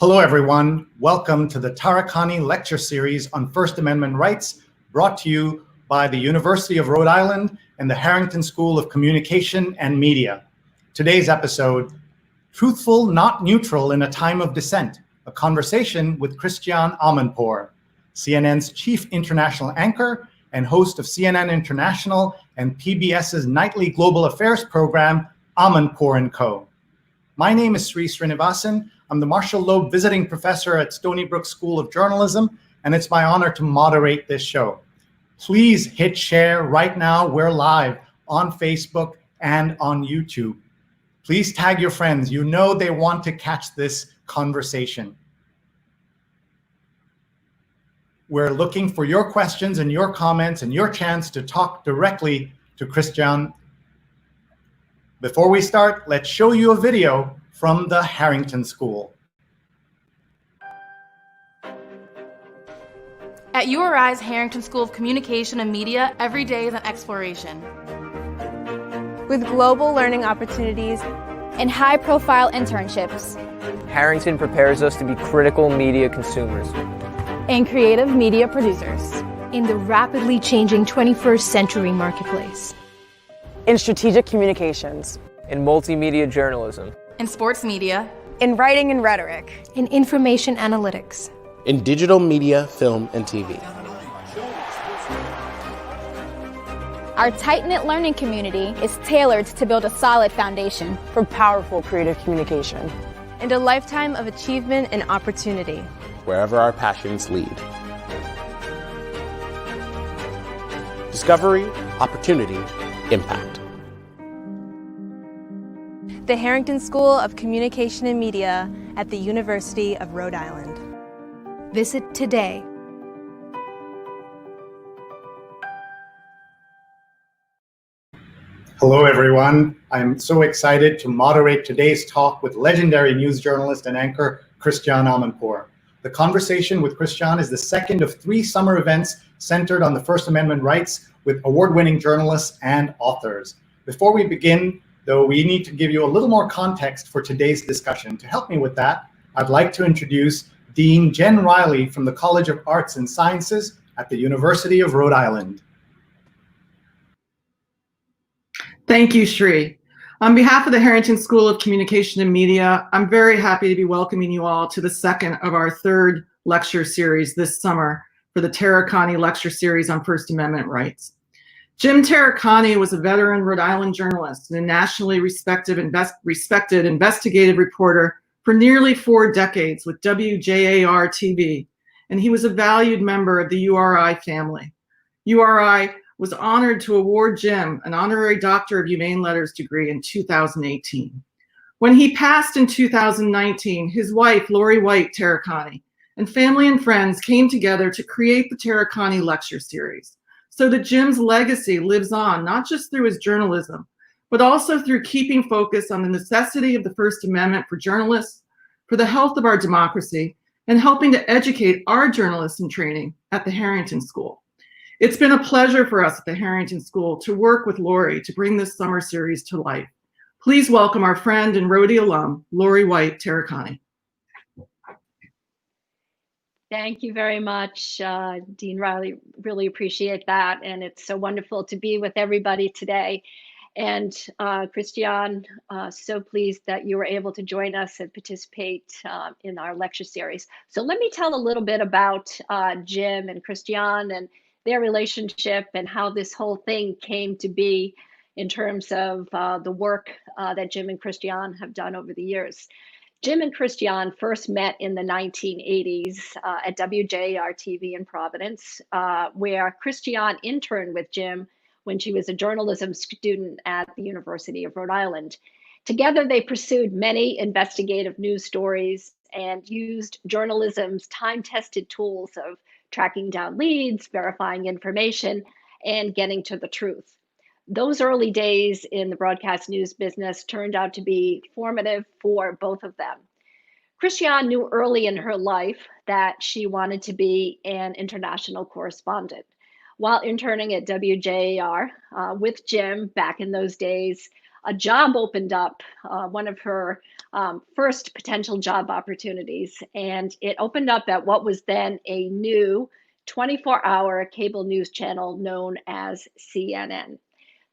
Hello, everyone. Welcome to the Taricani Lecture Series on First Amendment Rights, brought to you by the University of Rhode Island and the Harrington School of Communication and Media. Today's episode, Truthful, Not Neutral in a Time of Dissent, a conversation with Christiane Amanpour, CNN's chief international anchor and host of CNN International and PBS's nightly global affairs program, Amanpour & Co. My name is Sreenivasan. I'm the Marshall Loeb Visiting Professor at Stony Brook School of Journalism, and it's my honor to moderate this show. Please hit share right now. We're live on Facebook and on YouTube. Please tag your friends. You know they want to catch this conversation. We're looking for your questions and your comments and your chance to talk directly to Christiane. Before we start, let's show you a video from the Harrington School. At URI's Harrington School of Communication and Media, every day is an exploration. With global learning opportunities and high-profile internships, Harrington prepares us to be critical media consumers and creative media producers in the rapidly changing 21st century marketplace. in strategic communications, in multimedia journalism, In sports media, in writing and rhetoric, in information analytics, in digital media, film, and TV. our tight-knit learning community is tailored to build a solid foundation for powerful creative communication, and a lifetime of achievement and opportunity. Wherever our passions lead. Discovery, opportunity, impact. The Harrington School of Communication and Media at the University of Rhode Island. Visit today. Hello, everyone. I'm so excited to moderate today's talk with legendary news journalist and anchor Christiane Amanpour. The conversation with Christiane is the second of 3 summer events centered on the First Amendment rights with award-winning journalists and authors. Before we begin, though, we need to give you a little more context for today's discussion. To help me with that, I'd like to introduce Dean Jen Riley from the College of Arts and Sciences at the University of Rhode Island. Thank you, Sree. On behalf of the Harrington School of Communication and Media, I'm very happy to be welcoming you all to the second of our 3rd lecture series this summer for the Taricani Lecture Series on First Amendment rights. Jim Taricani was a veteran Rhode Island journalist and a nationally respected investigative reporter for nearly 4 decades with WJAR TV, and he was a valued member of the URI family. URI was honored to award Jim an honorary Doctor of Humane Letters degree in 2018. When he passed in 2019, his wife, Laurie White-Taricani, and family and friends came together to create the Taricani Lecture Series so that Jim's legacy lives on, not just through his journalism, but also through keeping focus on the necessity of the First Amendment for journalists, for the health of our democracy, and helping to educate our journalists in training at the Harrington School. It's been a pleasure for us at the Harrington School to work with Laurie to bring this summer series to life. Please welcome our friend and Rhodey alum, Laurie White-Taricani. Thank you very much, Dean Riley. Really appreciate that. And it's so wonderful to be with everybody today. And Christiane, so pleased that you were able to join us and participate in our lecture series. So let me tell a little bit about Jim and Christiane and their relationship and how this whole thing came to be in terms of the work that Jim and Christiane have done over the years. Jim and Christiane first met in the 1980s at WJAR TV in Providence, where Christiane interned with Jim when she was a journalism student at the University of Rhode Island. Together, they pursued many investigative news stories and used journalism's time-tested tools of tracking down leads, verifying information, and getting to the truth. Those early days in the broadcast news business turned out to be formative for both of them. Christiane knew early in her life that she wanted to be an international correspondent. While interning at WJAR with Jim back in those days, a job opened up, one of her first potential job opportunities, and it opened up at what was then a new 24-hour cable news channel known as CNN.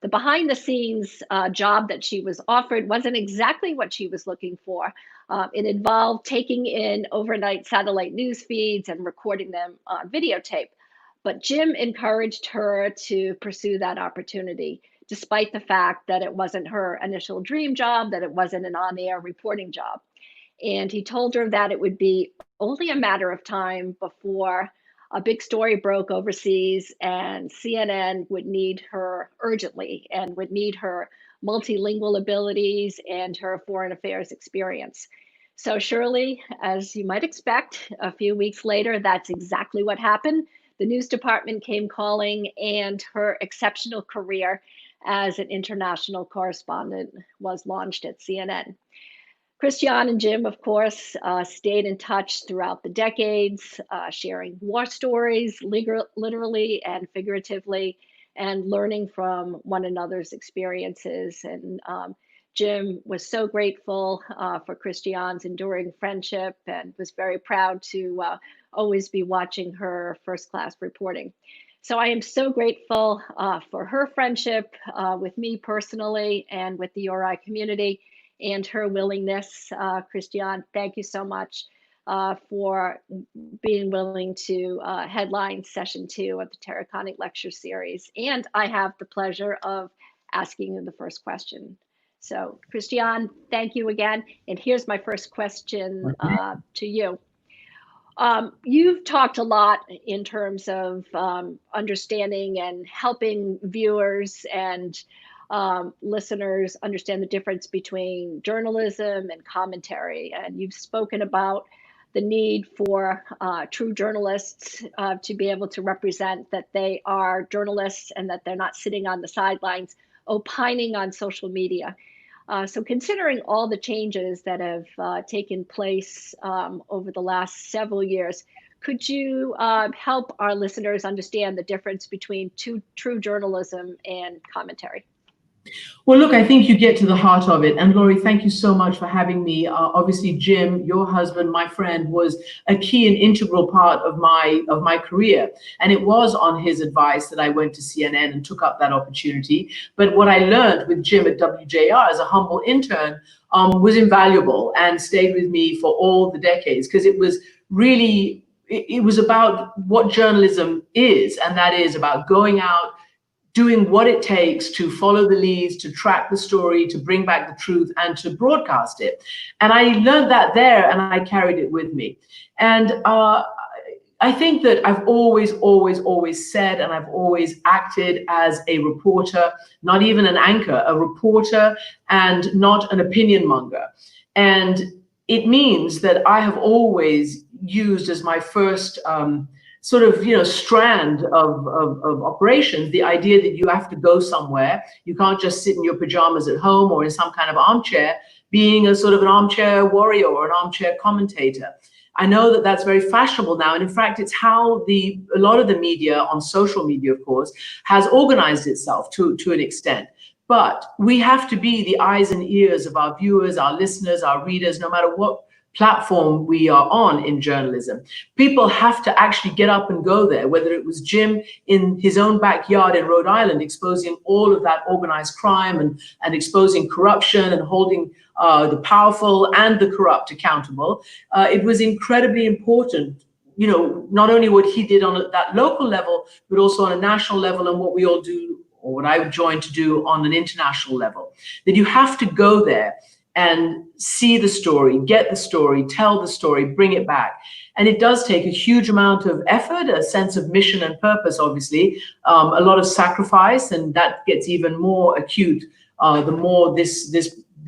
The behind the scenes job that she was offered wasn't exactly what she was looking for. It involved taking in overnight satellite news feeds and recording them on videotape. But Jim encouraged her to pursue that opportunity, despite the fact that it wasn't her initial dream job, that it wasn't an on-air reporting job. And he told her that it would be only a matter of time before a big story broke overseas and CNN would need her urgently and would need her multilingual abilities and her foreign affairs experience. So surely, as you might expect, a few weeks later, that's exactly what happened. The news department came calling, and her exceptional career as an international correspondent was launched at CNN. Christiane and Jim, of course, stayed in touch throughout the decades, sharing war stories, literally and figuratively, and learning from one another's experiences. And Jim was so grateful for Christiane's enduring friendship and was very proud to always be watching her first-class reporting. So I am so grateful for her friendship with me personally and with the URI community, and her willingness. Christiane, thank you so much for being willing to headline session 2 of the Taricani Lecture Series. And I have the pleasure of asking you the first question. So Christiane, thank you again. And here's my first question to you. You've talked a lot in terms of understanding and helping viewers and listeners understand the difference between journalism and commentary. And you've spoken about the need for true journalists to be able to represent that they are journalists and that they're not sitting on the sidelines opining on social media. So considering all the changes that have taken place over the last several years, could you help our listeners understand the difference between true journalism and commentary? Well, look, I think you get to the heart of it. And Laurie, thank you so much for having me. Obviously, Jim, your husband, my friend, was a key and integral part of my career. And it was on his advice that I went to CNN and took up that opportunity. But what I learned with Jim at WJR as a humble intern was invaluable and stayed with me for all the decades, because it was really, it was about what journalism is. And that is about going out, doing what it takes to follow the leads, to track the story, to bring back the truth, and to broadcast it. And I learned that there, and I carried it with me. And I think that I've always said, and I've always acted as a reporter, not even an anchor, a reporter, and not an opinion monger. And it means that I have always used as my first sort of, strand of operations, the idea that you have to go somewhere. You can't just sit in your pajamas at home or in some kind of armchair, being a sort of an armchair warrior or an armchair commentator. I know that that's very fashionable now. And in fact, it's how a lot of the media, on social media, of course, has organized itself to an extent. But we have to be the eyes and ears of our viewers, our listeners, our readers, no matter what platform we are on in journalism. People have to actually get up and go there, whether it was Jim in his own backyard in Rhode Island, exposing all of that organized crime and exposing corruption and holding the powerful and the corrupt accountable. It was incredibly important, not only what he did on that local level, but also on a national level, and what we all do, or what I joined to do on an international level, that you have to go there and see the story, get the story, tell the story, bring it back. And it does take a huge amount of effort, a sense of mission and purpose, obviously, a lot of sacrifice, and that gets even more acute the more this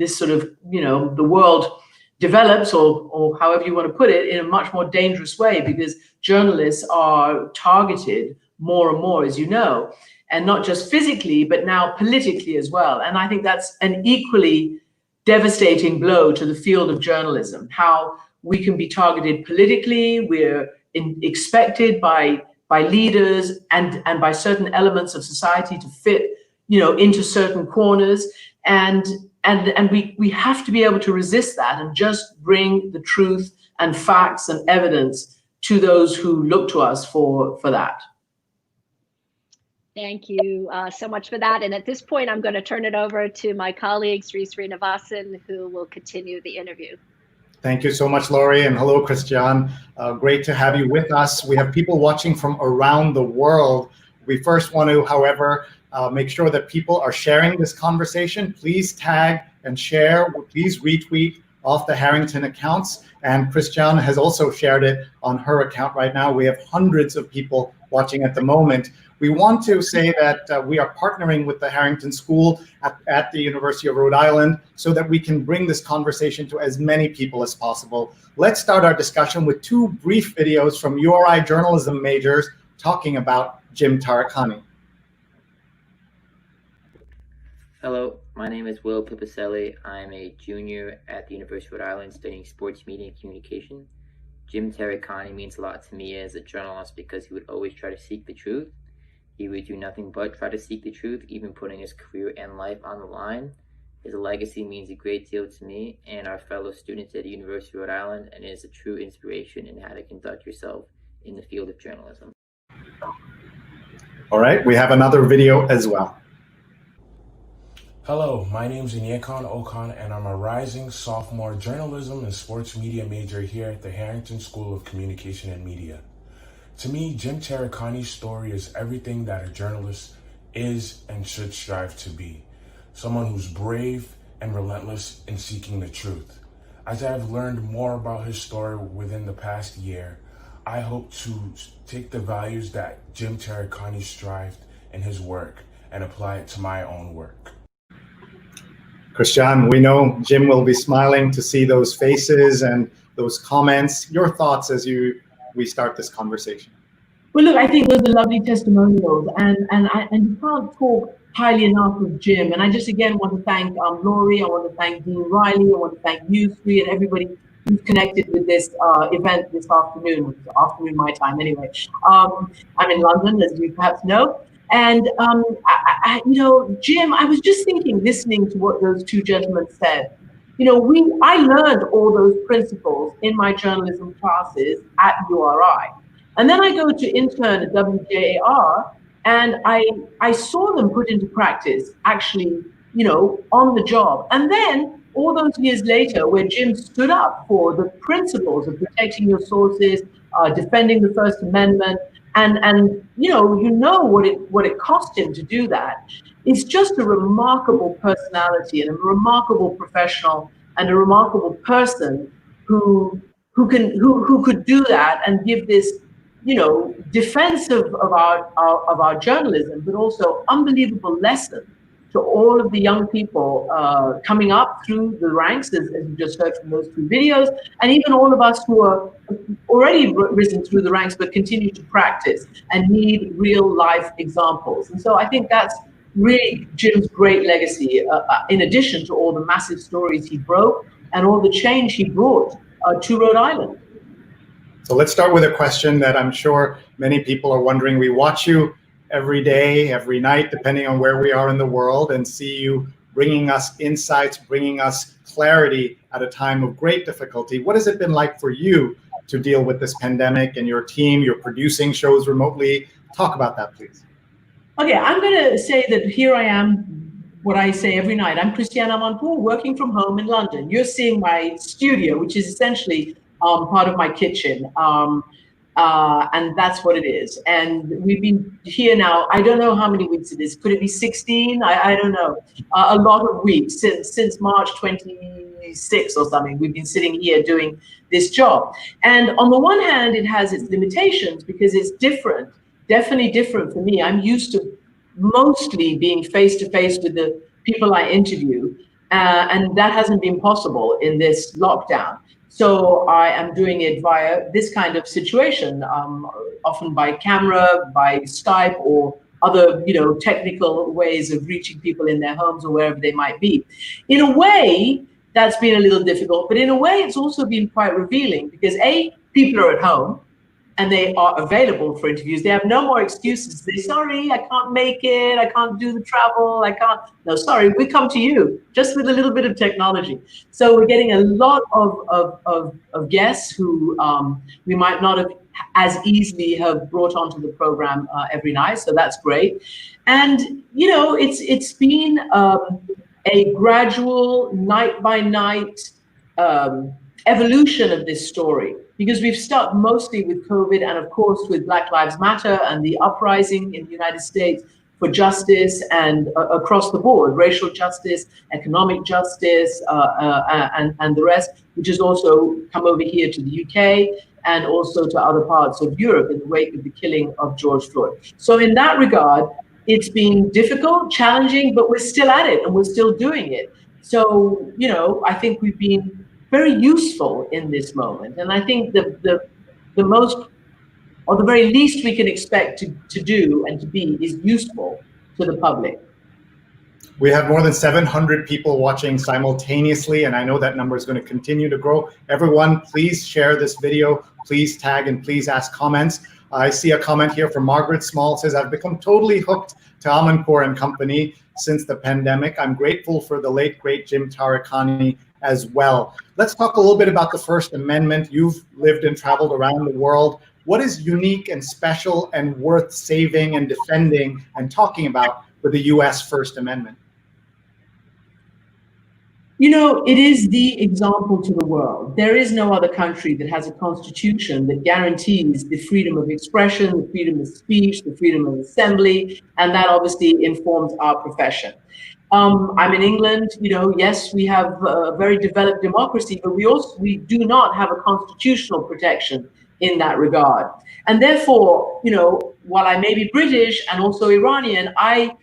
sort of, the world develops, or however you want to put it, in a much more dangerous way, because journalists are targeted more and more, as you know, and not just physically, but now politically as well. And I think that's an equally devastating blow to the field of journalism, how we can be targeted politically. We're expected by leaders and by certain elements of society to fit, into certain corners. and we have to be able to resist that and just bring the truth and facts and evidence to those who look to us for that. Thank you so much for that. And at this point, I'm going to turn it over to my colleague, Sreenivasan, who will continue the interview. Thank you so much, Laurie, and hello, Christiane. Great to have you with us. We have people watching from around the world. We first want to, however, make sure that people are sharing this conversation. Please tag and share. Please retweet off the Harrington accounts. And Christiane has also shared it on her account right now. We have hundreds of people watching at the moment. We want to say that we are partnering with the Harrington School at the University of Rhode Island so that we can bring this conversation to as many people as possible. Let's start our discussion with two brief videos from URI journalism majors talking about Jim Taricani. Hello, my name is Will Pipicelli. I'm a junior at the University of Rhode Island studying sports media and communication. Jim Taricani means a lot to me as a journalist because he would always try to seek the truth. He would do nothing but try to seek the truth, even putting his career and life on the line. His legacy means a great deal to me and our fellow students at the University of Rhode Island, and is a true inspiration in how to conduct yourself in the field of journalism. All right, we have another video as well. Hello, my name is Inyekan Okan, and I'm a rising sophomore journalism and sports media major here at the Harrington School of Communication and Media. To me, Jim Taricani's story is everything that a journalist is and should strive to be. Someone who's brave and relentless in seeking the truth. As I've learned more about his story within the past year, I hope to take the values that Jim Taricani strived in his work and apply it to my own work. Christiane, we know Jim will be smiling to see those faces and those comments. Your thoughts as we start this conversation? Well, look, I think those are lovely testimonials, and you can't talk highly enough of Jim. And I just again want to thank Laurie, I want to thank Dean Riley, I want to thank you, Sree, and everybody who's connected with this event this afternoon, afternoon my time anyway. I'm in London, as you perhaps know. And, you know, Jim, I was just thinking, listening to what those two gentlemen said, you know, I learned all those principles in my journalism classes at URI. And then I go to intern at WJAR, and I saw them put into practice, actually, you know, on the job. And then all those years later, where Jim stood up for the principles of protecting your sources, defending the First Amendment, and you know what it cost him to do that. It's just a remarkable personality and a remarkable professional and a remarkable person who could do that and give this, you know, defense of our journalism, but also unbelievable lesson to all of the young people coming up through the ranks, as you just heard from those two videos, and even all of us who are already risen through the ranks but continue to practice and need real life examples. And so I think that's really Jim's great legacy, in addition to all the massive stories he broke and all the change he brought to Rhode Island. So let's start with a question that I'm sure many people are wondering. We watch you every day, every night, depending on where we are in the world, and see you bringing us insights, bringing us clarity at a time of great difficulty. What has it been like for you to deal with this pandemic and your team? You're producing shows remotely. Talk about that, please. Okay, I'm going to say that here I am, what I say every night. I'm Christiane Amanpour, working from home in London. You're seeing my studio, which is essentially part of my kitchen. And that's what it is. And we've been here now, I don't know how many weeks it is. Could it be 16? I don't know. A lot of weeks since March 26 or something. We've been sitting here doing this job. And on the one hand, it has its limitations because it's different, definitely different for me. I'm used to mostly being face-to-face with the people I interview. And that hasn't been possible in this lockdown. So I am doing it via this kind of situation, often by camera, by Skype, or other, you know, technical ways of reaching people in their homes or wherever they might be. In a way, that's been a little difficult, but in a way, it's also been quite revealing because A, people are at home, and they are available for interviews. They have no more excuses. They say, sorry, I can't make it. I can't do the travel. I can't. No, sorry, we come to you just with a little bit of technology. So we're getting a lot of guests who we might not have as easily have brought onto the program every night. So that's great. And, you know, it's been a gradual night by night evolution of this story, because we've stuck mostly with COVID and of course with Black Lives Matter and the uprising in the United States for justice and across the board, racial justice, economic justice, and the rest, which has also come over here to the UK and also to other parts of Europe in the wake of the killing of George Floyd. So in that regard, it's been difficult, challenging, but we're still at it and we're still doing it. So, you know, I think we've been very useful in this moment. And I think the most, or the very least we can expect to do and to be is useful to the public. We have more than 700 people watching simultaneously, and I know that number is going to continue to grow. Everyone, please share this video, please tag, and please ask comments. I see a comment here from Margaret Small, says, I've become totally hooked to Amanpour and Company since the pandemic. I'm grateful for the late, great Jim Taricani as well. Let's talk a little bit about the First Amendment. You've lived and traveled around the world. What is unique and special and worth saving and defending and talking about with the US First Amendment? You know, it is the example to the world. There is no other country that has a constitution that guarantees the freedom of expression, the freedom of speech, the freedom of assembly, and that obviously informs our profession. I'm in England, you know, yes, we have a very developed democracy, but we do not have a constitutional protection in that regard. And therefore, you know, while I may be British and also Iranian, I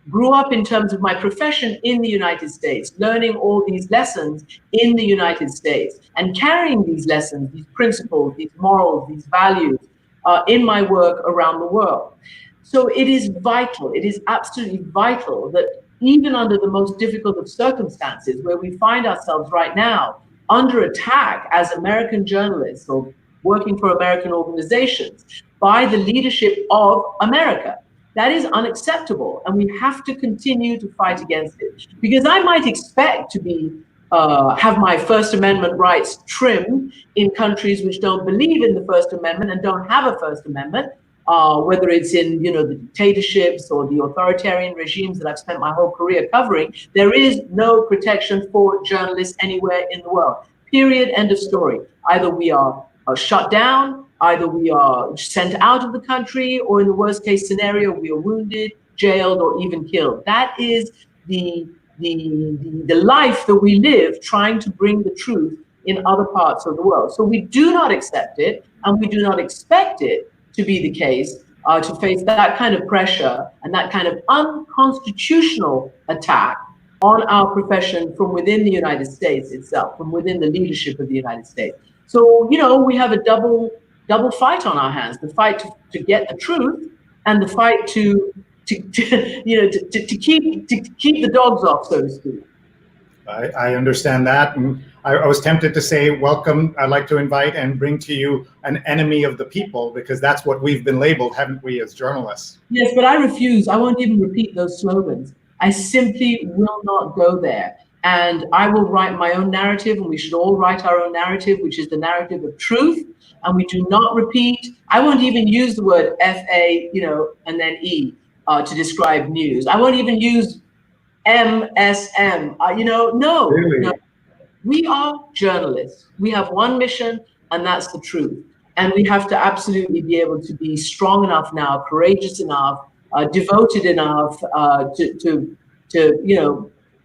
grew up in terms of my profession in the United States, learning all these lessons in the United States and carrying these lessons, these principles, these morals, these values in my work around the world. So it is vital, it is absolutely vital that even under the most difficult of circumstances where we find ourselves right now under attack as American journalists or working for American organizations by the leadership of America. That is unacceptable, and we have to continue to fight against it. Because I might expect to be have my First Amendment rights trimmed in countries which don't believe in the First Amendment and don't have a First Amendment, whether it's in, you know, the dictatorships or the authoritarian regimes that I've spent my whole career covering. There is no protection for journalists anywhere in the world. Period. End of story. Either we are shut down, either we are sent out of the country, or in the worst case scenario, we are wounded, jailed, or even killed. That is the life that we live trying to bring the truth in other parts of the world. So we do not accept it, and we do not expect it to be the case, to face that kind of pressure and that kind of unconstitutional attack on our profession from within the United States itself, from within the leadership of the United States. So, you know, we have a double fight on our hands: the fight to get the truth, and the fight to keep the dogs off, so to speak. I understand that, and I was tempted to say, welcome. I'd like to invite and bring to you an enemy of the people, because that's what we've been labeled, haven't we, as journalists? Yes, but I refuse. I won't even repeat those slogans. I simply will not go there. And I will write my own narrative, and we should all write our own narrative, which is the narrative of truth. And we do not repeat. I won't even use the word FA, you know, and then E to describe news. I won't even use MSM. You know, no, really? No. We are journalists. We have one mission, and that's the truth. And we have to absolutely be able to be strong enough now, courageous enough, devoted enough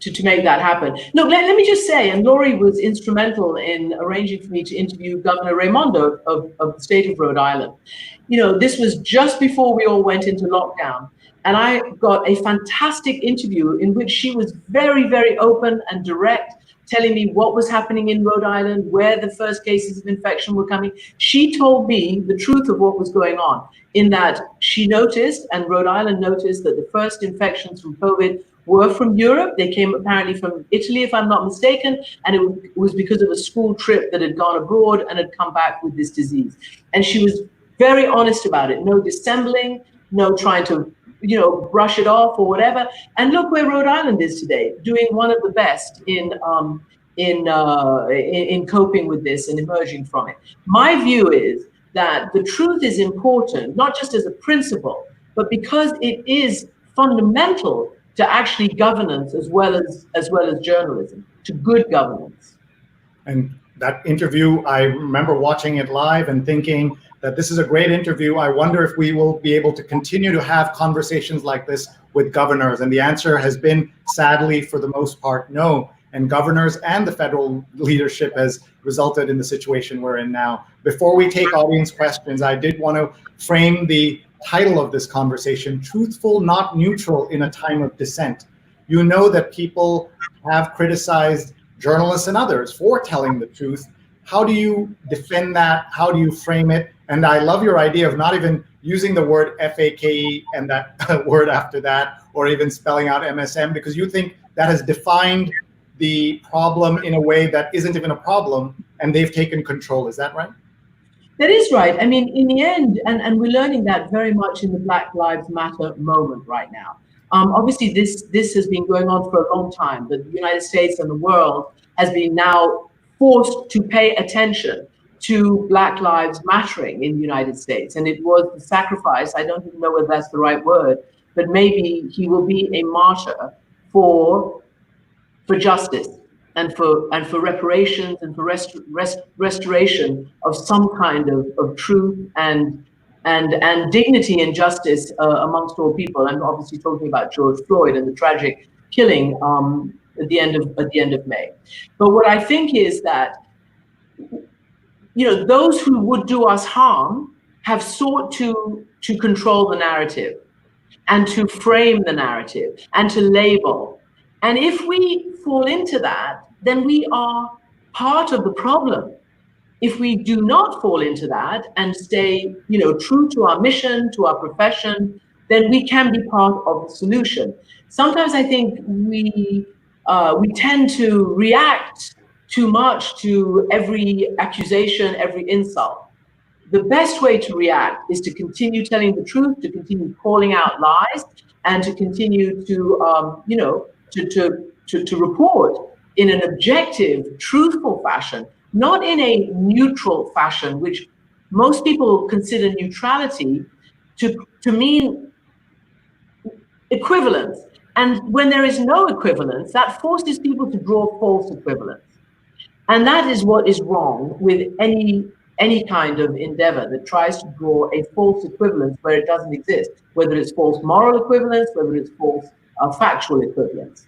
to make that happen. Look, let me just say, and Laurie was instrumental in arranging for me to interview Governor Raimondo of the state of Rhode Island. You know, this was just before we all went into lockdown. And I got a fantastic interview in which she was very, very open and direct, telling me what was happening in Rhode Island, where the first cases of infection were coming. She told me the truth of what was going on, in that she noticed, and Rhode Island noticed, that the first infections from COVID were from Europe. They came apparently from Italy, if I'm not mistaken, and it was because of a school trip that had gone abroad and had come back with this disease. And she was very honest about it. No dissembling, no trying to, brush it off or whatever. And look where Rhode Island is today, doing one of the best in coping with this and emerging from it. My view is that the truth is important, not just as a principle, but because it is fundamental to actually governance as well as journalism, to good governance. And that interview, I remember watching it live and thinking that this is a great interview. I wonder if we will be able to continue to have conversations like this with governors. And the answer has been, sadly, for the most part, no. And governors and the federal leadership has resulted in the situation we're in now. Before we take audience questions, I did want to frame the title of this conversation, Truthful, Not Neutral in a Time of Dissent. You know that people have criticized journalists and others for telling the truth. How do you defend that? How do you frame it? And I love your idea of not even using the word FAKE and that word after that, or even spelling out MSM, because you think that has defined the problem in a way that isn't even a problem, and they've taken control. Is that right? That is right. I mean, in the end, and we're learning that very much in the Black Lives Matter moment right now. Obviously, this has been going on for a long time. The United States and the world has been now forced to pay attention to Black lives mattering in the United States. And it was the sacrifice, I don't even know whether that's the right word, but maybe he will be a martyr for justice and for reparations and for restoration of some kind of truth and dignity and justice amongst all people. I'm obviously talking about George Floyd and the tragic killing at the end of May. But what I think is that those who would do us harm have sought to control the narrative and to frame the narrative and to label. And if we fall into that, then we are part of the problem. If we do not fall into that and stay, true to our mission, to our profession, then we can be part of the solution. Sometimes I think we tend to react too much to every accusation, every insult. The best way to react is to continue telling the truth, to continue calling out lies, and to continue to to report in an objective, truthful fashion, not in a neutral fashion, which most people consider neutrality to mean equivalence. And when there is no equivalence, that forces people to draw false equivalence. And that is what is wrong with any kind of endeavor that tries to draw a false equivalence where it doesn't exist, whether it's false moral equivalence, whether it's false factual equivalence.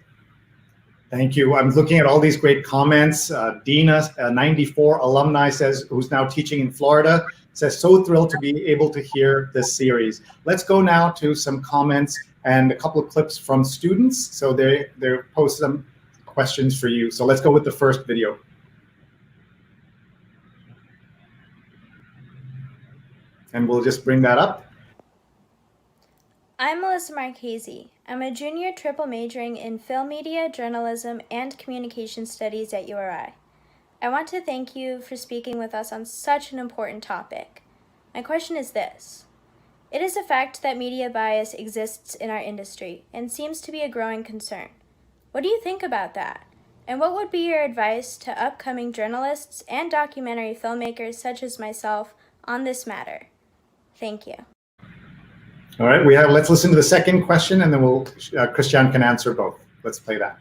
Thank you. I'm looking at all these great comments. Dina, 94 alumni, says, who's now teaching in Florida, says, so thrilled to be able to hear this series. Let's go now to some comments and a couple of clips from students. So they post some questions for you. So let's go with the first video. And we'll just bring that up. I'm Melissa Marchese. I'm a junior triple majoring in film media, journalism, and communication studies at URI. I want to thank you for speaking with us on such an important topic. My question is this. It is a fact that media bias exists in our industry and seems to be a growing concern. What do you think about that? And what would be your advice to upcoming journalists and documentary filmmakers such as myself on this matter? Thank you. All right, let's listen to the second question, and then Christiane can answer both. Let's play that.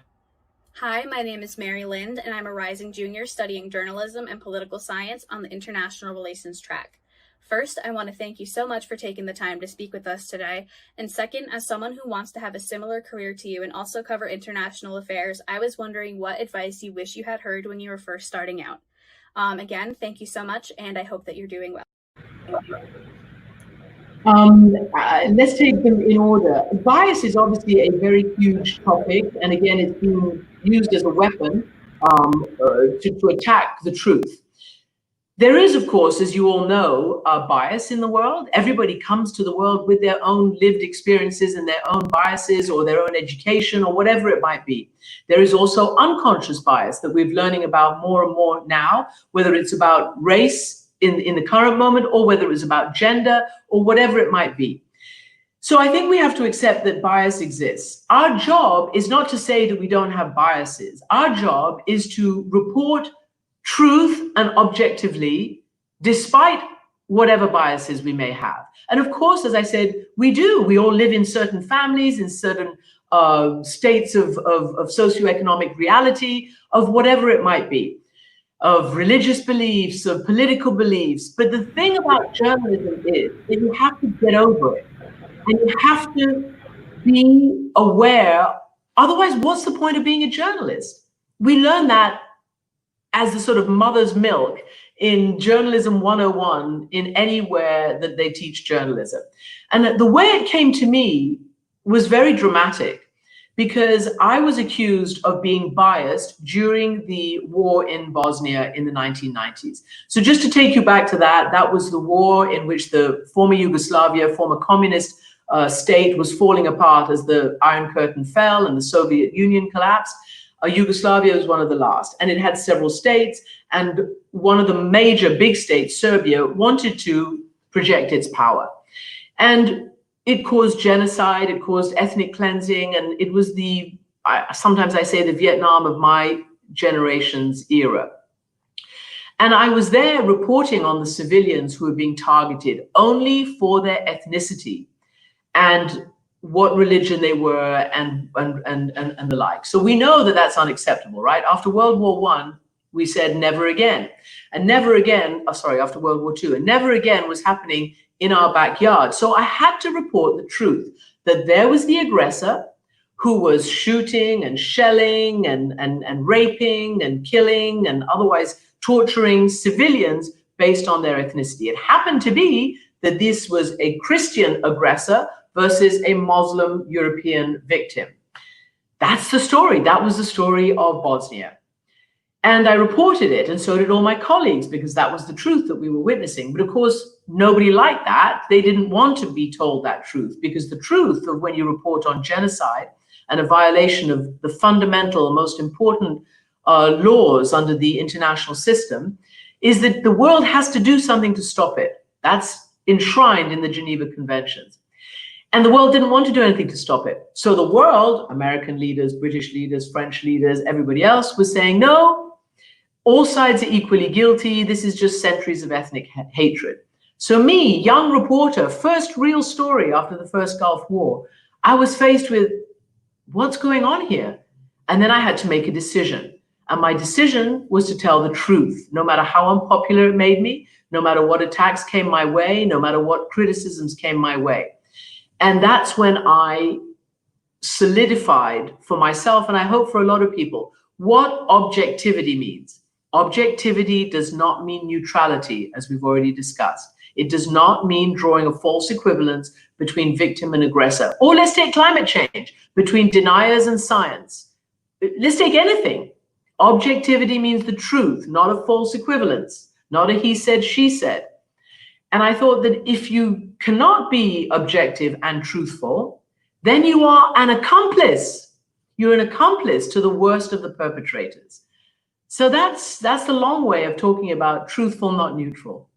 Hi, my name is Mary Lind, and I'm a rising junior studying journalism and political science on the international relations track. First, I want to thank you so much for taking the time to speak with us today. And second, as someone who wants to have a similar career to you and also cover international affairs, I was wondering what advice you wish you had heard when you were first starting out. Again, thank you so much, and I hope that you're doing well. Let's take them in order. Bias is obviously a very huge topic, and again, it's being used as a weapon to attack the truth. There is, of course, as you all know, a bias in the world. Everybody comes to the world with their own lived experiences and their own biases or their own education or whatever it might be. There is also unconscious bias that we're learning about more and more now, whether it's about race, in the current moment, or whether it was about gender, or whatever it might be. So I think we have to accept that bias exists. Our job is not to say that we don't have biases. Our job is to report truth and objectively, despite whatever biases we may have. And of course, as I said, we do. We all live in certain families, in certain states of socioeconomic reality, of whatever it might be, of religious beliefs, of political beliefs. But the thing about journalism is that you have to get over it. And you have to be aware. Otherwise, what's the point of being a journalist? We learn that as the sort of mother's milk in Journalism 101 in anywhere that they teach journalism. And the way it came to me was very dramatic, because I was accused of being biased during the war in Bosnia in the 1990s. So just to take you back to that, that was the war in which the former Yugoslavia, former communist state, was falling apart as the Iron Curtain fell and the Soviet Union collapsed. Yugoslavia was one of the last, and it had several states, and one of the major big states, Serbia, wanted to project its power. And it caused genocide, it caused ethnic cleansing, and it was sometimes I say the Vietnam of my generation's era. And I was there reporting on the civilians who were being targeted only for their ethnicity and what religion they were and the like. So we know that that's unacceptable, right? After World War I, we said never again. And never again, after World War II, and never again was happening in our backyard. So I had to report the truth, that there was the aggressor who was shooting and shelling and raping and killing and otherwise torturing civilians based on their ethnicity. It happened to be that this was a Christian aggressor versus a Muslim European victim. That's the story. That was the story of Bosnia. And I reported it, and so did all my colleagues, because that was the truth that we were witnessing. But of course, nobody liked that. They didn't want to be told that truth, because the truth of when you report on genocide and a violation of the fundamental, most important laws under the international system is that the world has to do something to stop it. That's enshrined in the Geneva Conventions. And the world didn't want to do anything to stop it. So the world, American leaders, British leaders, French leaders, everybody else was saying, no, all sides are equally guilty. This is just centuries of ethnic hatred. So me, young reporter, first real story after the first Gulf War, I was faced with what's going on here? And then I had to make a decision. And my decision was to tell the truth, no matter how unpopular it made me, no matter what attacks came my way, no matter what criticisms came my way. And that's when I solidified for myself, and I hope for a lot of people, what objectivity means. Objectivity does not mean neutrality, as we've already discussed. It does not mean drawing a false equivalence between victim and aggressor. Or let's take climate change, between deniers and science. Let's take anything. Objectivity means the truth, not a false equivalence, not a he said, she said. And I thought that if you cannot be objective and truthful, then you are an accomplice. You're an accomplice to the worst of the perpetrators. So that's the long way of talking about truthful, not neutral.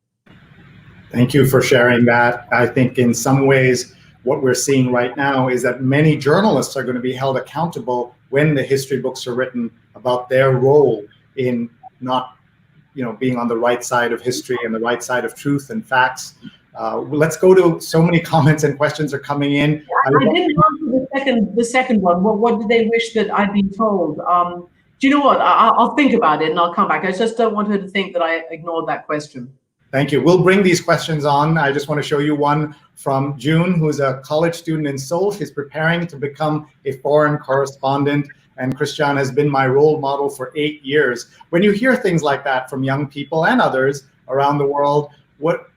Thank you for sharing that. I think in some ways, what we're seeing right now is that many journalists are going to be held accountable when the history books are written about their role in not being on the right side of history and the right side of truth and facts. Let's go to so many comments and questions are coming in. I didn't answer the second one. What did they wish that I'd been told? Do you know what? I'll think about it and I'll come back. I just don't want her to think that I ignored that question. Thank you. We'll bring these questions on. I just want to show you one from June, who's a college student in Seoul. She's preparing to become a foreign correspondent. And Christiane has been my role model for 8 years. When you hear things like that from young people and others around the world,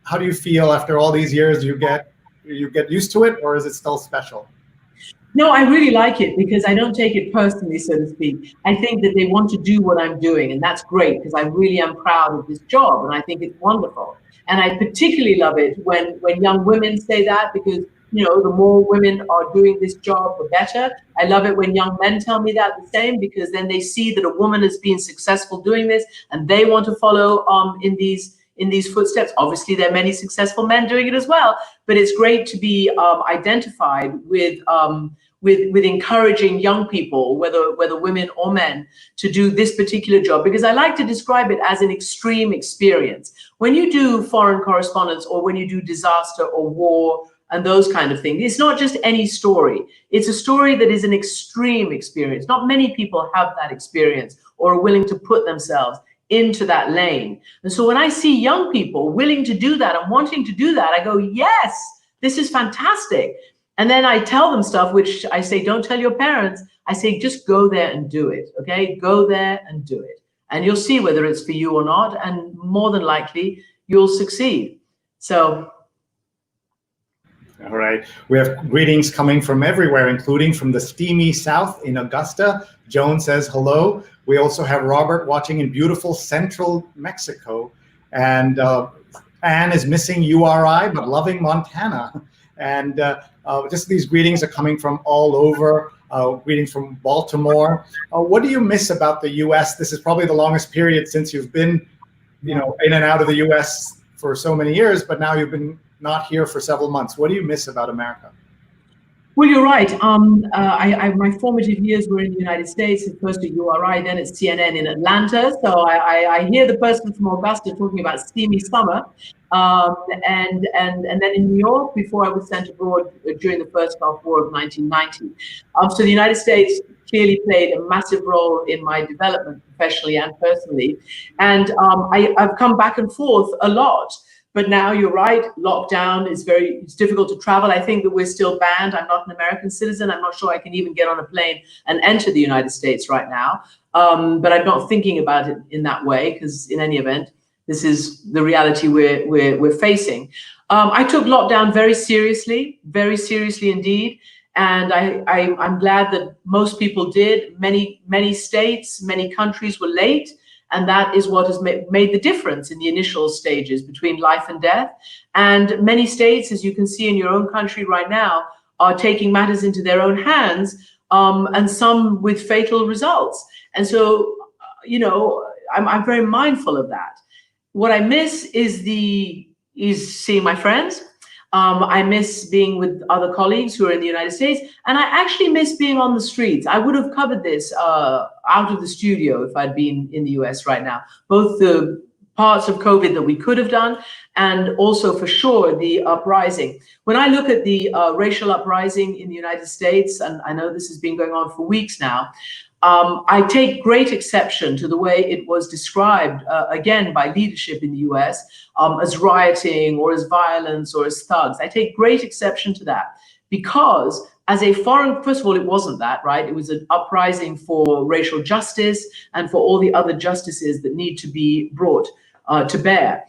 how do you feel after all these years? Do you get used to it, or is it still special? No, I really like it because I don't take it personally, so to speak. I think that they want to do what I'm doing, and that's great because I really am proud of this job, and I think it's wonderful. And I particularly love it when young women say that, because the more women are doing this job, the better. I love it when young men tell me that the same, because then they see that a woman has been successful doing this and they want to follow in in these footsteps. Obviously, there are many successful men doing it as well, but it's great to be identified with encouraging young people, whether women or men, to do this particular job, because I like to describe it as an extreme experience. When you do foreign correspondence, or when you do disaster or war and those kind of things, it's not just any story. It's a story that is an extreme experience. Not many people have that experience or are willing to put themselves into that lane. And so when I see young people willing to do that and wanting to do that, I go, yes, this is fantastic. And then I tell them stuff, which I say, don't tell your parents. I say, just go there and do it, okay? Go there and do it. And you'll see whether it's for you or not, and more than likely, you'll succeed. So. All right. We have greetings coming from everywhere, including from the steamy South in Augusta. Joan says hello. We also have Robert watching in beautiful central Mexico. And Anne is missing URI, but loving Montana. And just these greetings are coming from all over. Greetings from Baltimore. What do you miss about the U.S.? This is probably the longest period since you've been, in and out of the U.S. for so many years, but now you've been not here for several months. What do you miss about America? Well, you're right. My formative years were in the United States, first at URI, then at CNN in Atlanta. So I hear the person from Augusta talking about steamy summer. And then in New York, before I was sent abroad during the first Gulf War of 1990. So the United States clearly played a massive role in my development professionally and personally. And I've come back and forth a lot. But now you're right, lockdown is it's difficult to travel. I think that we're still banned. I'm not an American citizen. I'm not sure I can even get on a plane and enter the United States right now. But I'm not thinking about it in that way, because in any event, this is the reality we're facing. I took lockdown very seriously indeed. And I'm glad that most people did. Many states, many countries were late. And that is what has made the difference in the initial stages between life and death. And many states, as you can see in your own country right now, are taking matters into their own hands, and some with fatal results. And so, I'm very mindful of that. What I miss is seeing my friends. I miss being with other colleagues who are in the United States, and I actually miss being on the streets. I would have covered this out of the studio if I'd been in the US right now, both the parts of COVID that we could have done, and also for sure the uprising. When I look at the racial uprising in the United States, and I know this has been going on for weeks now, I take great exception to the way it was described, again, by leadership in the US, as rioting or as violence or as thugs. I take great exception to that, because as a foreign, first of all, it wasn't that, right? It was an uprising for racial justice and for all the other justices that need to be brought to bear.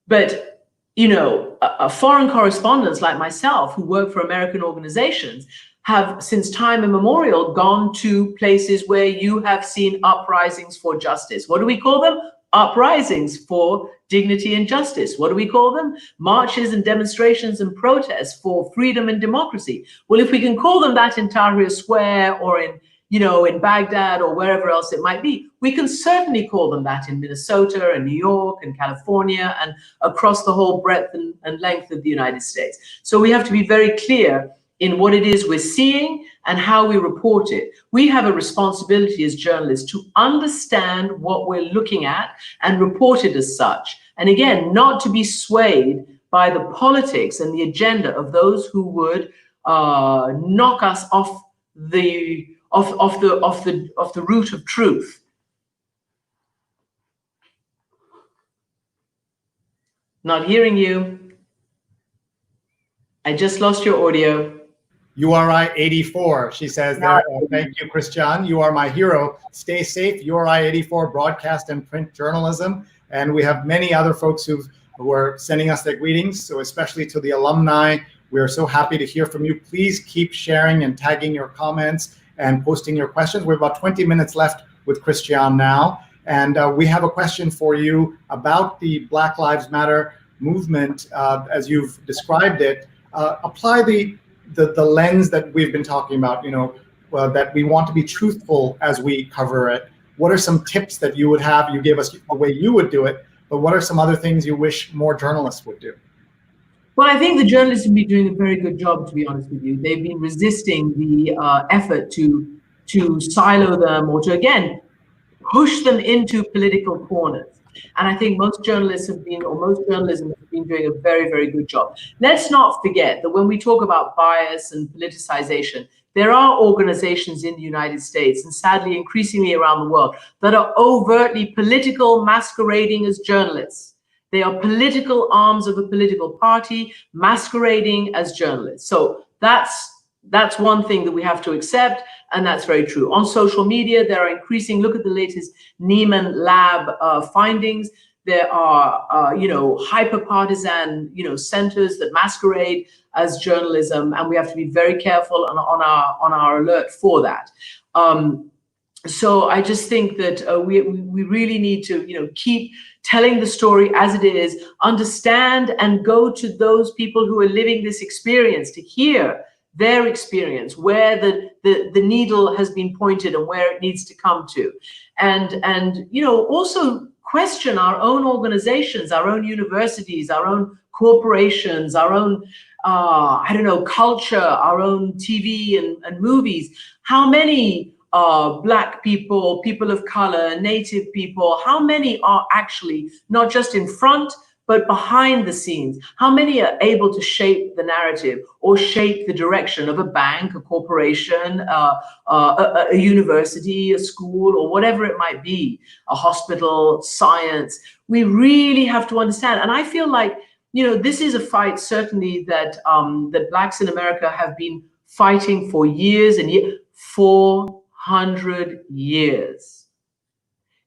But, a foreign correspondents like myself who work for American organizations have since time immemorial gone to places where you have seen uprisings for justice. What do we call them? Uprisings for dignity and justice. What do we call them? Marches and demonstrations and protests for freedom and democracy. Well, if we can call them that in Tahrir Square or in Baghdad or wherever else it might be, we can certainly call them that in Minnesota and New York and California and across the whole breadth and length of the United States. So we have to be very clear in what it is we're seeing and how we report it. We have a responsibility as journalists to understand what we're looking at and report it as such. And again, not to be swayed by the politics and the agenda of those who would knock us off the route of truth. Not hearing you. I just lost your audio. URI 84, she says there. Thank you, Christiane. You are my hero. Stay safe. URI 84, broadcast and print journalism. And we have many other folks who are sending us their greetings. So especially to the alumni, we are so happy to hear from you. Please keep sharing and tagging your comments and posting your questions. We have about 20 minutes left with Christiane now. And we have a question for you about the Black Lives Matter movement, as you've described it. Apply the lens that we've been talking about, that we want to be truthful as we cover it. What are some tips that you would have? You gave us the way you would do it, but what are some other things you wish more journalists would do? Well, I think the journalists have been doing a very good job, to be honest with you. They've been resisting the effort to silo them or to, again, push them into political corners. And I think most journalists have been, or most journalism has been doing a very, very good job. Let's not forget that when we talk about bias and politicization, there are organizations in the United States, and sadly increasingly around the world, that are overtly political, masquerading as journalists. They are political arms of a political party masquerading as journalists. So that's one thing that we have to accept, and that's very true. On social media, there are increasing, look at the latest Neiman Lab findings. There are, hyper-partisan, centers that masquerade as journalism, and we have to be very careful on our alert for that. So I just think that we really need to, keep telling the story as it is, understand and go to those people who are living this experience to hear their experience, where the needle has been pointed and where it needs to come to. And also question our own organizations, our own universities, our own corporations, our own, culture, our own TV and movies. How many Black people, people of color, Native people, how many are actually not just in front, but behind the scenes? How many are able to shape the narrative or shape the direction of a bank, a corporation, a university, a school, or whatever it might be, a hospital, science? We really have to understand. And I feel like, this is a fight certainly that Blacks in America have been fighting for years and years, 400 years.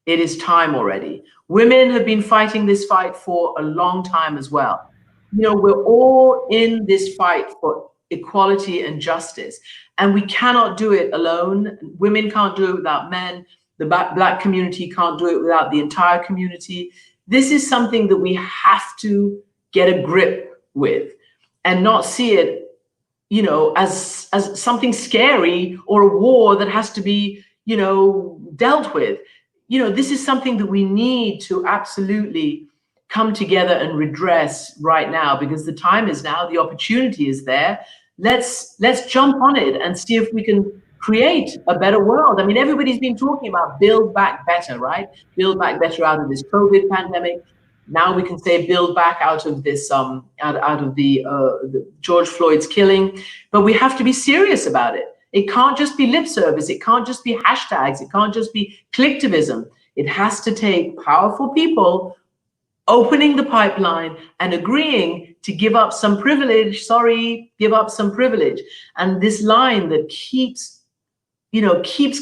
It is time already. Women have been fighting this fight for a long time as well. We're all in this fight for equality and justice, and we cannot do it alone. Women can't do it without men. The Black community can't do it without the entire community. This is something that we have to get a grip with and not see it, as something scary or a war that has to be, dealt with. This is something that we need to absolutely come together and redress right now, because the time is now, the opportunity is there. Let's jump on it and see if we can create a better world. I mean, everybody's been talking about build back better, right? Build back better out of this COVID pandemic. Now we can say build back out of this, out of the George Floyd's killing, but we have to be serious about it. It can't just be lip service. It can't just be hashtags. It can't just be clicktivism. It has to take powerful people opening the pipeline and agreeing to give up some privilege. Give up some privilege. And this line that keeps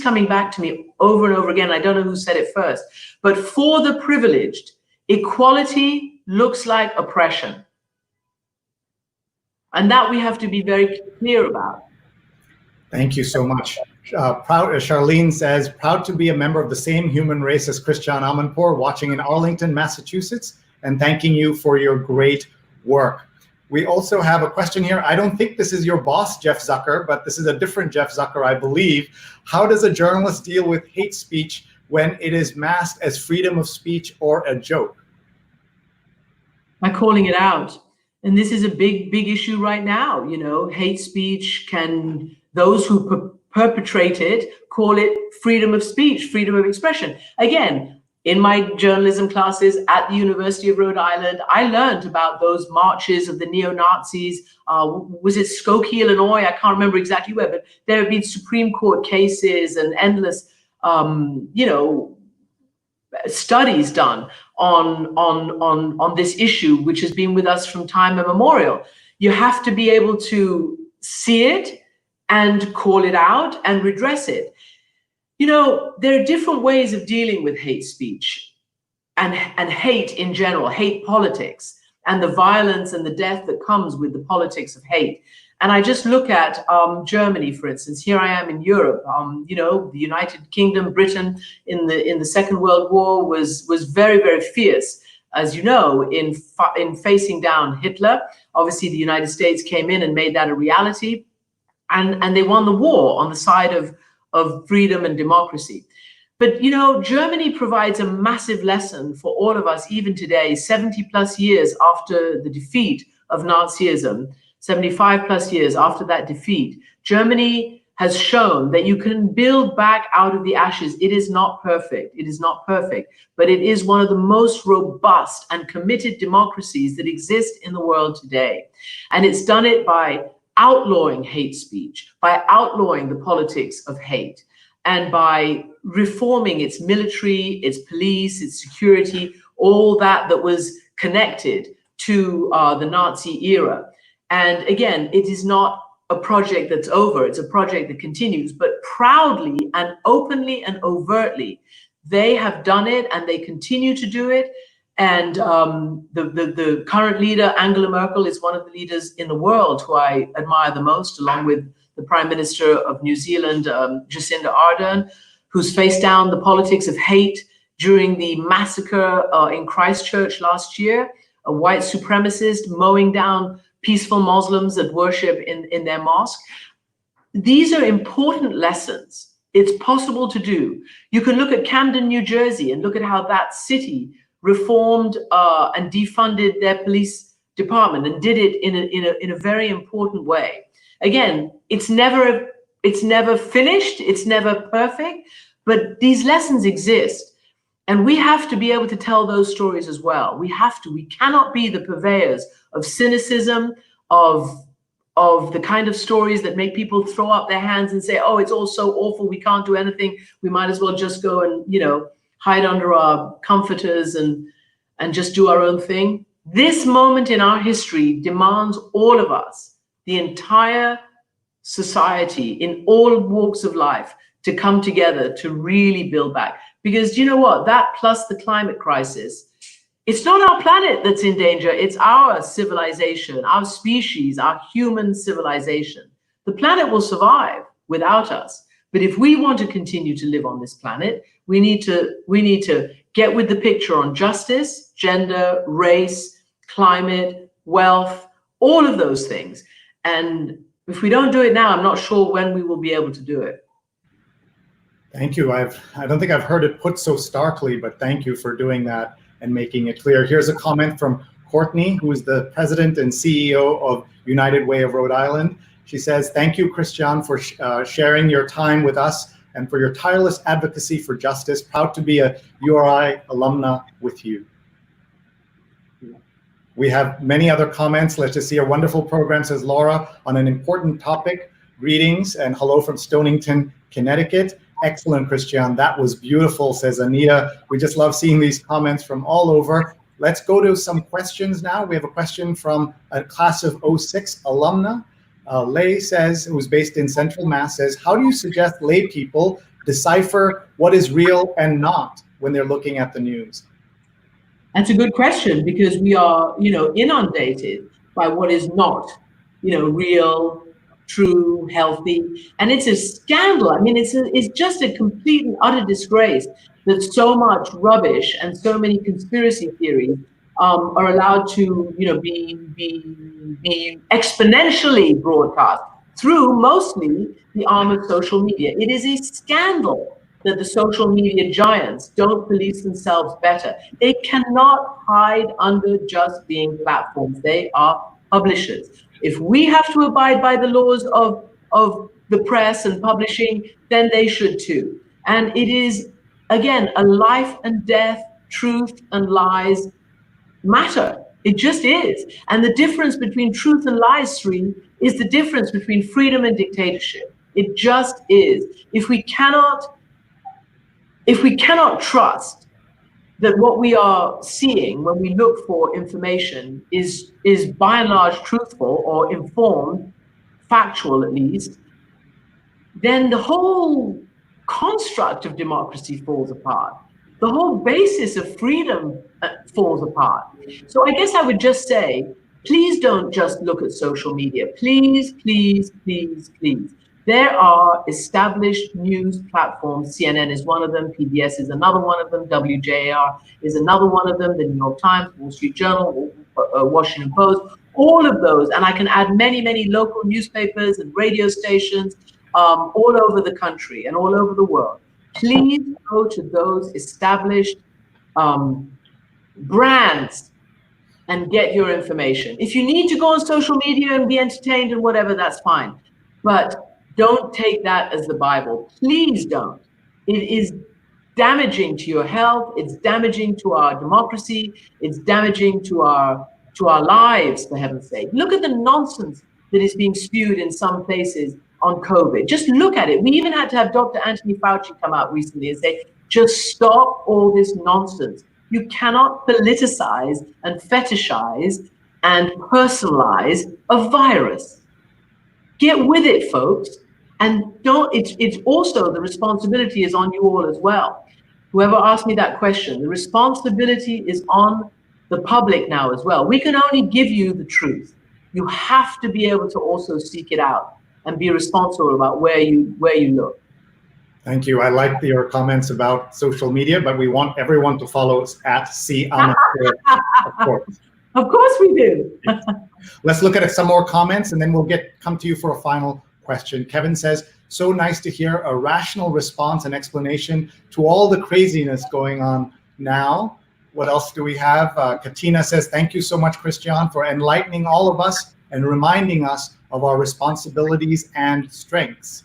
coming back to me over and over again. I don't know who said it first, but for the privileged, equality looks like oppression. And that we have to be very clear about. Thank you so much. Charlene says, proud to be a member of the same human race as Christiane Amanpour, watching in Arlington, Massachusetts, and thanking you for your great work. We also have a question here. I don't think this is your boss, Jeff Zucker, but this is a different Jeff Zucker, I believe. How does a journalist deal with hate speech when it is masked as freedom of speech or a joke? By calling it out. And this is a big issue right now. Hate speech can, those who perpetrate it call it freedom of speech, freedom of expression. Again, in my journalism classes at the University of Rhode Island, I learned about those marches of the neo-Nazis. Was it Skokie, Illinois? I can't remember exactly where, but there have been Supreme Court cases and endless, studies done on this issue, which has been with us from time immemorial. You have to be able to see it and call it out and redress it. There are different ways of dealing with hate speech and hate in general, hate politics, and the violence and the death that comes with the politics of hate. And I just look at Germany, for instance. Here I am in Europe. The United Kingdom, Britain in the Second World War was very, very fierce, as you know, in facing down Hitler. Obviously, the United States came in and made that a reality, and they won the war on the side of freedom and democracy. But, you know, Germany provides a massive lesson for all of us, even today, 70 plus years after the defeat of Nazism, 75 plus years after that defeat. Germany has shown that you can build back out of the ashes. It is not perfect. It is not perfect, but it is one of the most robust and committed democracies that exist in the world today. And it's done it by outlawing hate speech, by outlawing the politics of hate, and by reforming its military, its police, its security, all that was connected to the Nazi era. And again, it is not a project that's over. It's a project that continues, but proudly and openly and overtly, they have done it and they continue to do it. And the current leader, Angela Merkel, is one of the leaders in the world who I admire the most, along with the Prime Minister of New Zealand, Jacinda Ardern, who's faced down the politics of hate during the massacre in Christchurch last year, a white supremacist mowing down peaceful Muslims that worship in their mosque. These are important lessons. It's possible to do. You can look at Camden, New Jersey, and look at how that city reformed and defunded their police department and did it in a very important way. Again, it's never finished, it's never perfect, but these lessons exist. And we have to be able to tell those stories as well. We cannot be the purveyors of cynicism, of the kind of stories that make people throw up their hands and say, oh, it's all so awful, we can't do anything. We might as well just go and, you know, hide under our comforters and just do our own thing. This moment in our history demands all of us, the entire society in all walks of life, to come together to really build back. Because you know what? That plus the climate crisis, it's not our planet that's in danger. It's our civilization, our species, our human civilization. The planet will survive without us. But if we want to continue to live on this planet, we need to get with the picture on justice, gender, race, climate, wealth, all of those things. And if we don't do it now, I'm not sure when we will be able to do it. Thank you. I don't think I've heard it put so starkly, but thank you for doing that and making it clear. Here's a comment from Courtney, who is the president and CEO of United Way of Rhode Island. She says, thank you, Christiane, for sharing your time with us and for your tireless advocacy for justice. Proud to be a URI alumna with you. We have many other comments. Let's just see a wonderful program, says Laura, on an important topic. Greetings and hello from Stonington, Connecticut. Excellent, Christiane. That was beautiful, says Anita. We just love seeing these comments from all over. Let's go to some questions now. We have a question from a class of 06 alumna. Lay says, who's based in Central Mass, says, how do you suggest lay people decipher what is real and not when they're looking at the news? That's a good question, because we are, you know, inundated by what is not, you know, real, true, healthy, and it's a scandal. I mean, it's just a complete and utter disgrace that so much rubbish and so many conspiracy theories are allowed to, you know, be exponentially broadcast through mostly the arm of social media. It is a scandal that the social media giants don't police themselves better. They cannot hide under just being platforms. They are publishers. If we have to abide by the laws of the press and publishing, then they should too. And it is, again, a life and death, truth and lies matter. It just is. And the difference between truth and lies, Sree, is the difference between freedom and dictatorship. It just is. If we cannot trust that what we are seeing when we look for information is by and large truthful or informed, factual at least, then the whole construct of democracy falls apart. The whole basis of freedom falls apart. So I guess I would just say, please don't just look at social media. Please, please, please, please. There are established news platforms. CNN is one of them. PBS is another one of them. WJAR is another one of them. The New York Times, Wall Street Journal, Washington Post, all of those. And I can add many, many local newspapers and radio stations all over the country and all over the world. Please go to those established brands and get your information. If you need to go on social media and be entertained and whatever, that's fine. But don't take that as the Bible. Please don't. It is damaging to your health. It's damaging to our democracy. It's damaging to our lives, for heaven's sake. Look at the nonsense that is being spewed in some places on COVID. Just look at it. We even had to have Dr. Anthony Fauci come out recently and say, just stop all this nonsense. You cannot politicize and fetishize and personalize a virus. Get with it, folks. And it's also the responsibility is on you all as well. Whoever asked me that question, the responsibility is on the public now as well. We can only give you the truth. You have to be able to also seek it out and be responsible about where you look. Thank you. I like your comments about social media, but we want everyone to follow us at Amanpour, of course. Of course we do. Let's look at some more comments, and then we'll come to you for a final question. Kevin says, so nice to hear a rational response and explanation to all the craziness going on now. What else do we have? Katina says, thank you so much, Christiane, for enlightening all of us and reminding us of our responsibilities and strengths.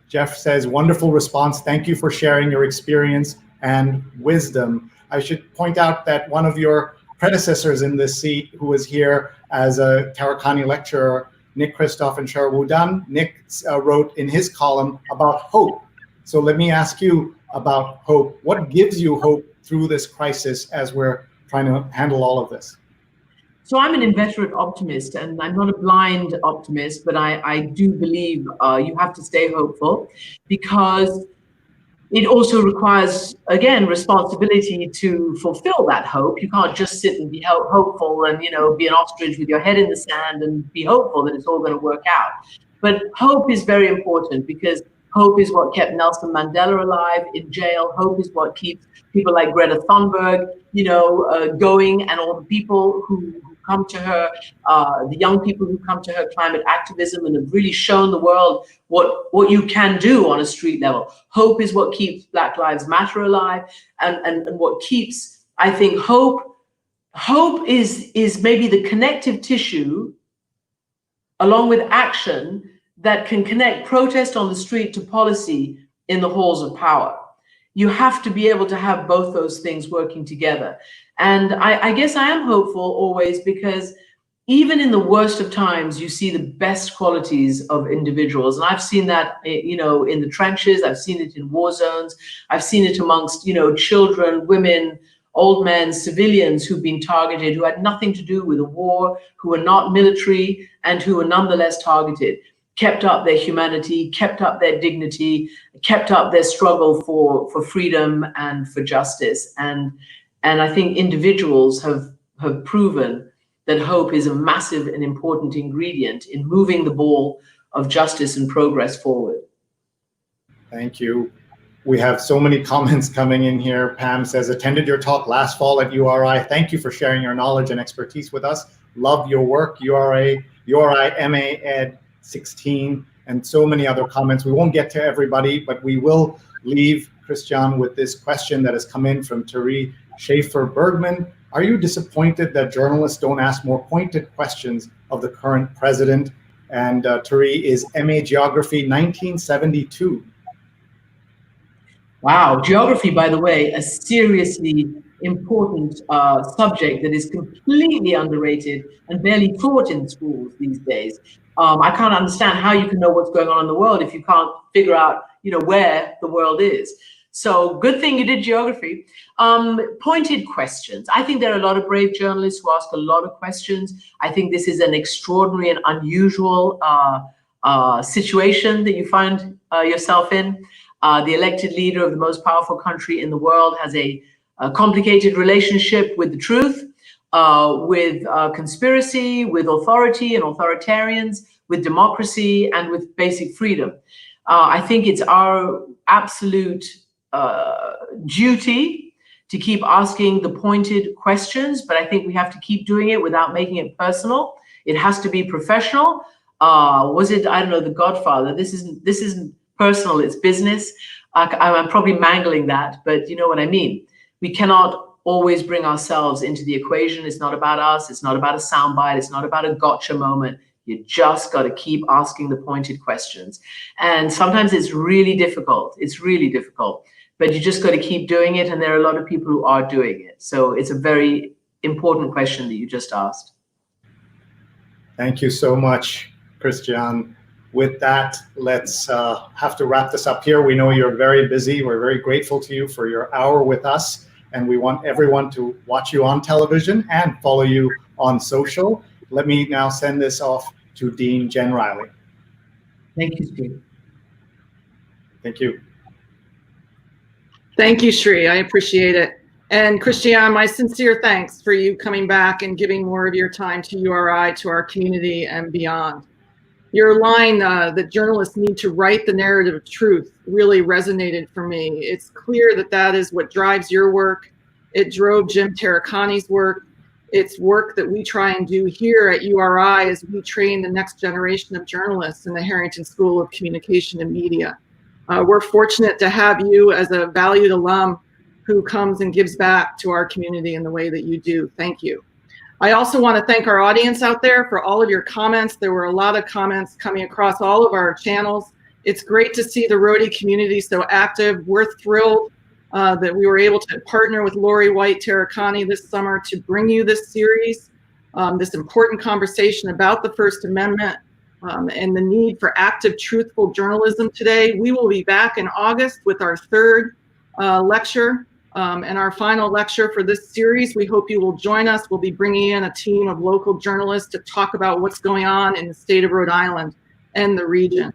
Jeff says, wonderful response. Thank you for sharing your experience and wisdom. I should point out that one of your predecessors in this seat, who was here as a Taricani lecturer, Nick Christoph and Cher Wudan, Nick wrote in his column about hope. So let me ask you about hope. What gives you hope through this crisis as we're trying to handle all of this? So I'm an inveterate optimist, and I'm not a blind optimist, but I do believe you have to stay hopeful, because it also requires, again, responsibility to fulfill that hope. You can't just sit and be hopeful and, be an ostrich with your head in the sand and be hopeful that it's all going to work out. But hope is very important, because hope is what kept Nelson Mandela alive in jail. Hope is what keeps people like Greta Thunberg, going, and all the people who come to her, the young people who come to her climate activism and have really shown the world what you can do on a street level. Hope is what keeps Black Lives Matter alive, and what keeps, I think, hope is maybe the connective tissue, along with action, that can connect protest on the street to policy in the halls of power. You have to be able to have both those things working together. And I guess I am hopeful always, because even in the worst of times, you see the best qualities of individuals. And I've seen that, in the trenches. I've seen it in war zones. I've seen it amongst, children, women, old men, civilians who've been targeted, who had nothing to do with the war, who were not military, and who were nonetheless targeted, kept up their humanity, kept up their dignity, kept up their struggle for freedom and for justice. And I think individuals have proven that hope is a massive and important ingredient in moving the ball of justice and progress forward. Thank you. We have so many comments coming in here. Pam says, attended your talk last fall at URI. Thank you for sharing your knowledge and expertise with us. Love your work, URI MA Ed 16, and so many other comments. We won't get to everybody, but we will leave Christiane with this question that has come in from Terry Schaefer-Bergman. Are you disappointed that journalists don't ask more pointed questions of the current president? And Terry is MA Geography 1972. Wow, geography, by the way, a seriously important subject that is completely underrated and barely taught in schools these days. I can't understand how you can know what's going on in the world if you can't figure out, where the world is. So good thing you did geography. Pointed questions. I think there are a lot of brave journalists who ask a lot of questions. I think this is an extraordinary and unusual situation that you find yourself in. The elected leader of the most powerful country in the world has a complicated relationship with the truth, with conspiracy, with authority and authoritarians, with democracy, and with basic freedom. I think it's our absolute duty to keep asking the pointed questions, but I think we have to keep doing it without making it personal. It has to be professional. Was it, I don't know, The Godfather? This isn't personal, it's business. I'm probably mangling that, but you know what I mean. We cannot always bring ourselves into the equation. It's not about us. It's not about a soundbite. It's not about a gotcha moment. You just got to keep asking the pointed questions. And sometimes it's really difficult. It's really difficult, but you just got to keep doing it. And there are a lot of people who are doing it. So it's a very important question that you just asked. Thank you so much, Christiane. With that, let's have to wrap this up here. We know you're very busy. We're very grateful to you for your hour with us. And we want everyone to watch you on television and follow you on social. Let me now send this off to Dean Jen Riley. Thank you, Sree. Thank you. Thank you, Sree. I appreciate it. And Christiane, my sincere thanks for you coming back and giving more of your time to URI, to our community and beyond. Your line that journalists need to write the narrative of truth really resonated for me. It's clear that that is what drives your work. It drove Jim Taricani's work. It's work that we try and do here at URI as we train the next generation of journalists in the Harrington School of Communication and Media. We're fortunate to have you as a valued alum who comes and gives back to our community in the way that you do. Thank you. I also want to thank our audience out there for all of your comments. There were a lot of comments coming across all of our channels. It's great to see the Rhody community so active. We're thrilled that we were able to partner with Laurie White-Taricani this summer to bring you this series, this important conversation about the First Amendment and the need for active, truthful journalism today. We will be back in August with our third lecture. And our final lecture for this series. We hope you will join us. We'll be bringing in a team of local journalists to talk about what's going on in the state of Rhode Island and the region.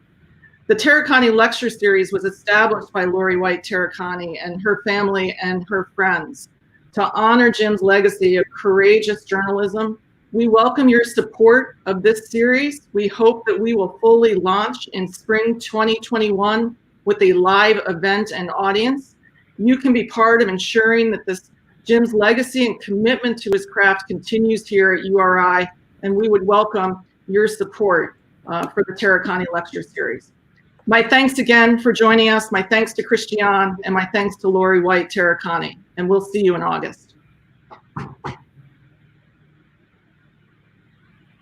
The Taricani Lecture Series was established by Laurie White-Taricani and her family and her friends to honor Jim's legacy of courageous journalism. We welcome your support of this series. We hope that we will fully launch in spring 2021 with a live event and audience. You can be part of ensuring that this Jim's legacy and commitment to his craft continues here at URI, and we would welcome your support for the Taricani Lecture Series. My thanks again for joining us. My thanks to Christiane, and my thanks to Laurie White-Taricani, and we'll see you in August.